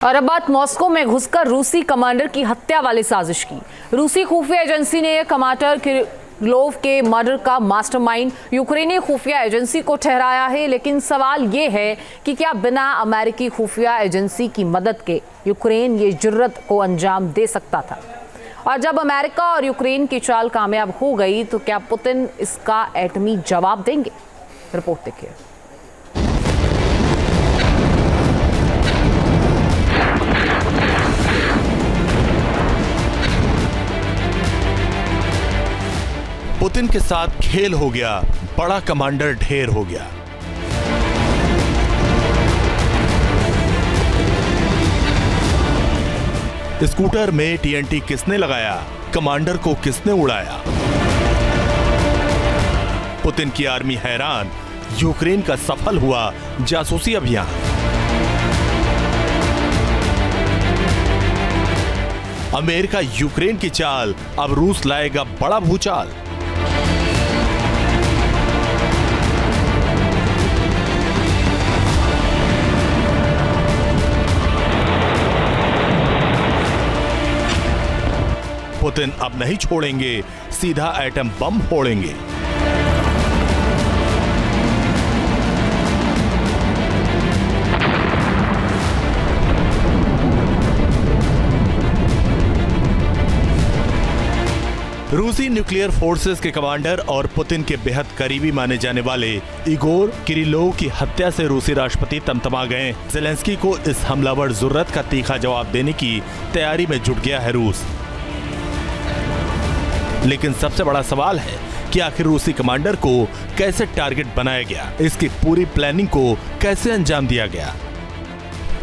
और अब बात मॉस्को में घुसकर रूसी कमांडर की हत्या वाली साजिश की। रूसी खुफिया एजेंसी ने कमांडर किरिलोव के मर्डर का मास्टरमाइंड यूक्रेनी खुफिया एजेंसी को ठहराया है, लेकिन सवाल ये है कि क्या बिना अमेरिकी खुफिया एजेंसी की मदद के यूक्रेन ये जुर्रत को अंजाम दे सकता था? और जब अमेरिका और यूक्रेन की चाल कामयाब हो गई तो क्या पुतिन इसका एटमी जवाब देंगे? रिपोर्ट देखिए। पुतिन के साथ खेल हो गया, बड़ा कमांडर ढेर हो गया। स्कूटर में टीएनटी किसने लगाया, कमांडर को किसने उड़ाया? पुतिन की आर्मी हैरान, यूक्रेन का सफल हुआ जासूसी अभियान। अमेरिका यूक्रेन की चाल, अब रूस लाएगा बड़ा भूचाल। पुतिन अब नहीं छोड़ेंगे, सीधा एटम बम फोड़ेंगे। रूसी न्यूक्लियर फोर्सेस के कमांडर और पुतिन के बेहद करीबी माने जाने वाले इगोर किरिलोव की हत्या से रूसी राष्ट्रपति तमतमा गए। ज़ेलेंस्की को इस हमलावर जुर्रत का तीखा जवाब देने की तैयारी में जुट गया है रूस। लेकिन सबसे बड़ा सवाल है कि आखिर रूसी कमांडर को कैसे टारगेट बनाया गया, इसकी पूरी प्लानिंग को कैसे अंजाम दिया गया।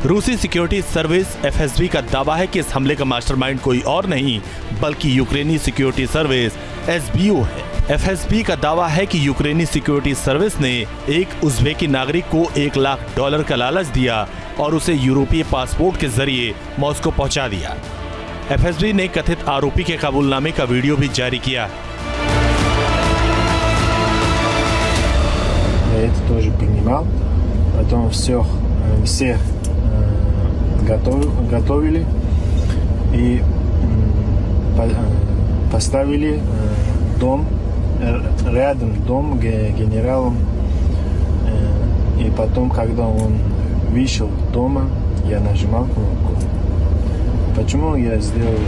रूसी सिक्योरिटी सर्विस एफएसबी का दावा है कि इस हमले का मास्टरमाइंड कोई और नहीं बल्कि यूक्रेनी सिक्योरिटी सर्विस एसबीओ है। एफएसबी का दावा है कि यूक्रेनी सिक्योरिटी सर्विस ने एक उज़्बेकी नागरिक को $1 लाख का लालच दिया और उसे यूरोपीय पासपोर्ट के जरिए मॉस्को पहुंचा दिया। एफएसबी ने कथित आरोपी के कबूलनामे का वीडियो भी जारी किया। Я это тоже понимал. Потом все готовили и поставили дом рядом дом генералом. И потом, когда он вышел дома, я нажимал кнопку. Почему я сделал?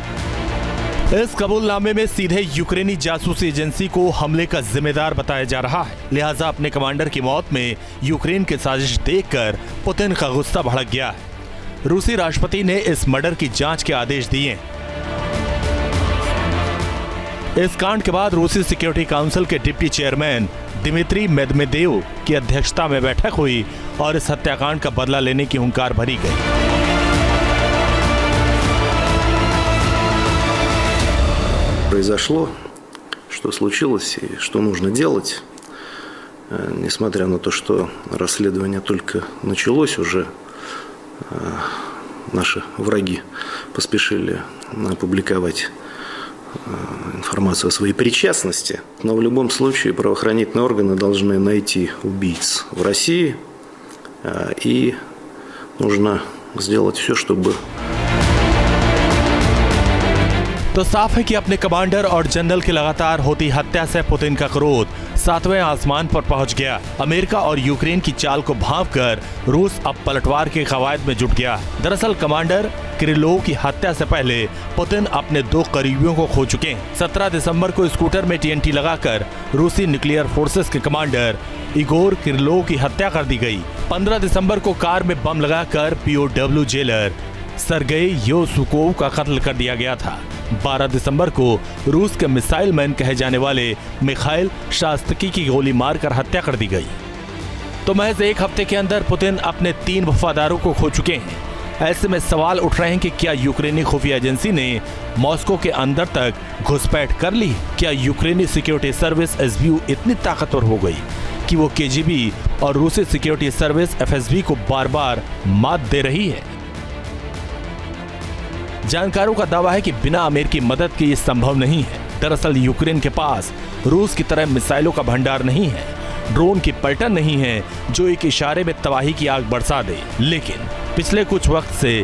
इस कबूलनामे में सीधे यूक्रेनी जासूसी एजेंसी को हमले का जिम्मेदार बताया जा रहा है। लिहाजा अपने कमांडर की मौत में यूक्रेन की साजिश देखकर पुतिन का गुस्सा भड़क गया है। रूसी राष्ट्रपति ने इस मर्डर की जांच के आदेश दिए। इस कांड के बाद रूसी सिक्योरिटी काउंसिल के डिप्टी चेयरमैन दिमित्री मेदवेदेव की अध्यक्षता में बैठक हुई और इस हत्याकांड का बदला लेने की हुंकार भरी गई। Произошло, что случилось и что нужно делать, несмотря на то, что расследование только началось, уже наши враги поспешили опубликовать информацию о своей причастности. Но в любом случае правоохранительные органы должны найти убийц в России, и нужно сделать все, чтобы... तो साफ है कि अपने कमांडर और जनरल की लगातार होती हत्या से पुतिन का क्रोध 7वें आसमान पर पहुंच गया। अमेरिका और यूक्रेन की चाल को भांपकर रूस अब पलटवार के कवायद में जुट गया। दरअसल कमांडर किरिलोव की हत्या से पहले पुतिन अपने 2 करीबियों को खो चुके हैं। 17 दिसंबर को स्कूटर में टीएनटी लगाकर रूसी न्यूक्लियर फोर्सेस के कमांडर इगोर किरिलोव की हत्या कर दी गई। 15 दिसंबर को कार में बम लगाकर POW जेलर सरगेई योसुकोव का कत्ल कर दिया गया था। 12 दिसंबर को रूस के मिसाइल मैन कहे जाने वाले मिखाइल शास्त्री की गोली मारकर हत्या कर दी गई। तो महज एक हफ्ते के अंदर पुतिन अपने 3 वफादारों को खो चुके हैं। ऐसे में सवाल उठ रहे हैं कि क्या यूक्रेनी खुफिया एजेंसी ने मॉस्को के अंदर तक घुसपैठ कर ली? क्या यूक्रेनी सिक्योरिटी सर्विस एसबीओ इतनी ताकतवर हो गई कि वो केजीबी और रूसी सिक्योरिटी सर्विस एफएसबी को बार बार मात दे रही है? जानकारों का दावा है कि बिना अमेरिकी मदद के ये संभव नहीं है। दरअसल यूक्रेन के पास रूस की तरह मिसाइलों का भंडार नहीं है, ड्रोन की पलटन नहीं है जो एक इशारे में तबाही की आग बरसा दे। लेकिन पिछले कुछ वक्त से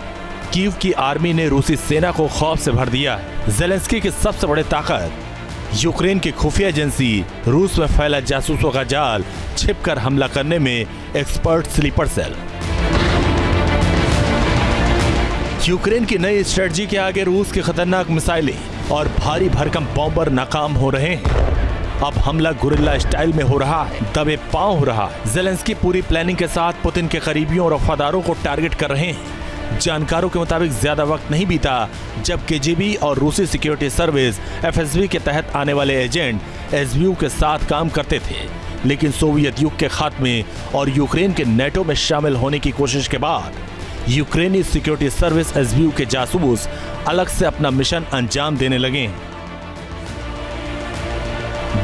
कीव की आर्मी ने रूसी सेना को खौफ से भर दिया है। जेलेंस्की की सबसे बड़ी ताकत यूक्रेन की खुफिया एजेंसी, रूस में फैला जासूसों का जाल, छिपकर हमला करने में एक्सपर्ट स्लीपर सेल। यूक्रेन की नई स्ट्रेटजी के आगे रूस की खतरनाक मिसाइलें और भारी भरकम बॉम्बर नाकाम हो रहे हैं। अब हमला गुरिल्ला स्टाइल में हो रहा है, दबे पांव हो रहा है। जेलेंस्की पूरी प्लानिंग के साथ पुतिन के करीबियों और वफादारों को टारगेट कर रहे हैं। जानकारों के मुताबिक ज्यादा वक्त नहीं बीता जब केजीबी और रूसी सिक्योरिटी सर्विस एफएसबी के तहत आने वाले एजेंट एसबीयू के साथ काम करते थे, लेकिन सोवियत युग के खात्मे और यूक्रेन के नेटो में शामिल होने की कोशिश के बाद यूक्रेनी सिक्योरिटी सर्विस एसबीयू के जासूस अलग से अपना मिशन अंजाम देने लगे।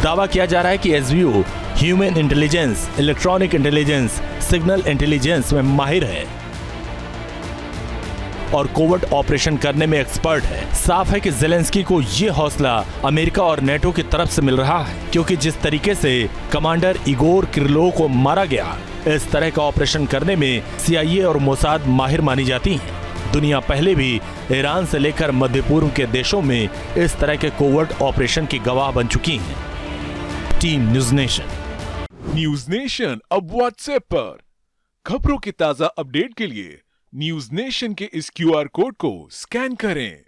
दावा किया जा रहा है कि SBU human intelligence, electronic intelligence, signal intelligence में माहिर है और कोवर्ट ऑपरेशन करने में एक्सपर्ट है। साफ है कि जेलेंस्की को यह हौसला अमेरिका और नेटो की तरफ से मिल रहा है, क्योंकि जिस तरीके से कमांडर इगोर किरलोव को मारा गया, इस तरह का ऑपरेशन करने में CIA और मोसाद माहिर मानी जाती हैं। दुनिया पहले भी ईरान से लेकर मध्य पूर्व के देशों में इस तरह के कोवर्ट ऑपरेशन की गवाह बन चुकी हैं। Team news nation. News nation अब व्हाट्सएप पर खबरों के ताजा अपडेट के लिए न्यूज नेशन के इस QR कोड को स्कैन करें।